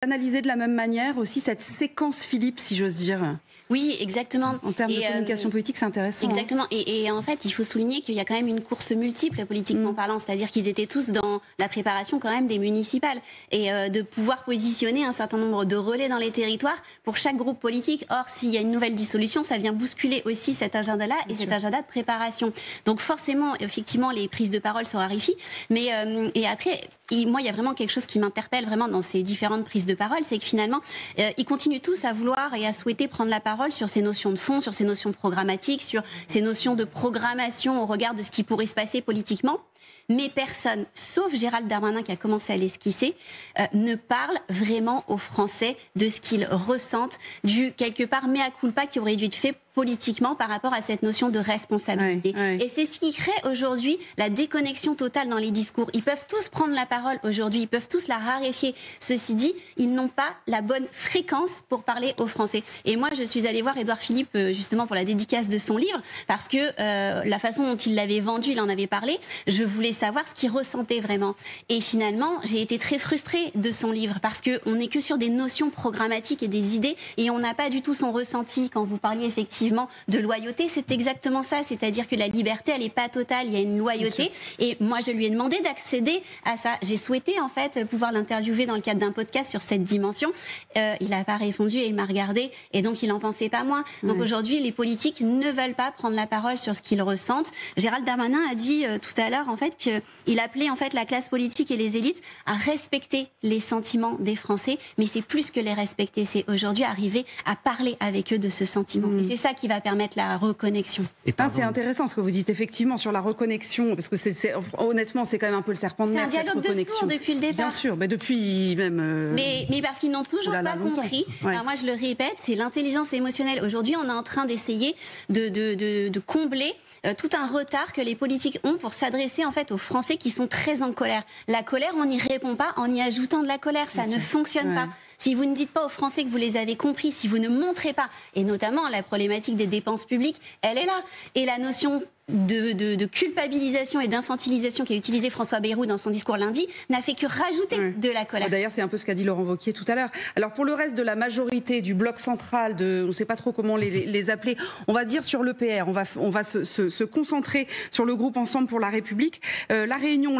Analyser de la même manière aussi cette séquence Philippe, si j'ose dire. Oui, exactement. En termes de communication politique, c'est intéressant. Exactement. Et en fait, il faut souligner qu'il y a quand même une course multiple, politiquement parlant. C'est-à-dire qu'ils étaient tous dans la préparation quand même des municipales. Et de pouvoir positionner un certain nombre de relais dans les territoires pour chaque groupe politique. Or, s'il y a une nouvelle dissolution, ça vient bousculer aussi cet agenda-là et cet agenda de préparation. Donc forcément, effectivement, les prises de parole se raréfient. Mais et après, moi, il y a vraiment quelque chose qui m'interpelle vraiment dans ces différentes prises de parole, c'est que finalement, ils continuent tous à vouloir et à souhaiter prendre la parole sur ces notions de fond, sur ces notions programmatiques, sur ces notions de programmation au regard de ce qui pourrait se passer politiquement. Mais personne, sauf Gérald Darmanin qui a commencé à l'esquisser, ne parle vraiment aux Français de ce qu'ils ressentent, du quelque part mea culpa qui aurait dû être fait politiquement par rapport à cette notion de responsabilité. Et c'est ce qui crée aujourd'hui la déconnexion totale dans les discours. Ils peuvent tous prendre la parole aujourd'hui, ils peuvent tous la raréfier. Ceci dit, ils n'ont pas la bonne fréquence pour parler aux Français. Et moi, je suis allée voir Édouard Philippe justement pour la dédicace de son livre, parce que la façon dont il l'avait vendu, il en avait parlé, je voulais savoir ce qu'il ressentait vraiment. Et finalement, j'ai été très frustrée de son livre, parce qu'on n'est que sur des notions programmatiques et des idées, et on n'a pas du tout son ressenti. Quand vous parliez effectivement de loyauté, c'est exactement ça, c'est-à-dire que la liberté, elle n'est pas totale, il y a une loyauté, et moi je lui ai demandé d'accéder à ça. J'ai souhaité en fait pouvoir l'interviewer dans le cadre d'un podcast sur cette dimension. Il n'a pas répondu et il m'a regardé, et donc il n'en pensait pas moins. Donc aujourd'hui, les politiques ne veulent pas prendre la parole sur ce qu'ils ressentent. Gérald Darmanin a dit tout à l'heure en fait qu'il appelait en fait la classe politique et les élites à respecter les sentiments des Français, mais c'est plus que les respecter, c'est aujourd'hui arriver à parler avec eux de ce sentiment. Et c'est ça qui va permettre la reconnexion. Et c'est intéressant ce que vous dites effectivement sur la reconnexion, parce que honnêtement c'est quand même un peu le serpent de mer. C'est un dialogue de sourds depuis le départ. Bien sûr, mais depuis même. Mais parce qu'ils n'ont toujours pas compris. Alors moi je le répète, c'est l'intelligence émotionnelle. Aujourd'hui on est en train d'essayer de combler tout un retard que les politiques ont pour s'adresser en fait aux Français qui sont très en colère. La colère, on n'y répond pas en y ajoutant de la colère, ça ne fonctionne pas. Si vous ne dites pas aux Français que vous les avez compris, si vous ne montrez pas, et notamment la problématique des dépenses publiques, elle est là. Et la notion de culpabilisation et d'infantilisation qu'a utilisé François Bayrou dans son discours lundi n'a fait que rajouter de la colère. D'ailleurs, c'est un peu ce qu'a dit Laurent Wauquiez tout à l'heure. Alors pour le reste de la majorité, du bloc central, on ne sait pas trop comment les appeler, on va dire sur l'EPR, on va se concentrer sur le groupe Ensemble pour la République. La Réunion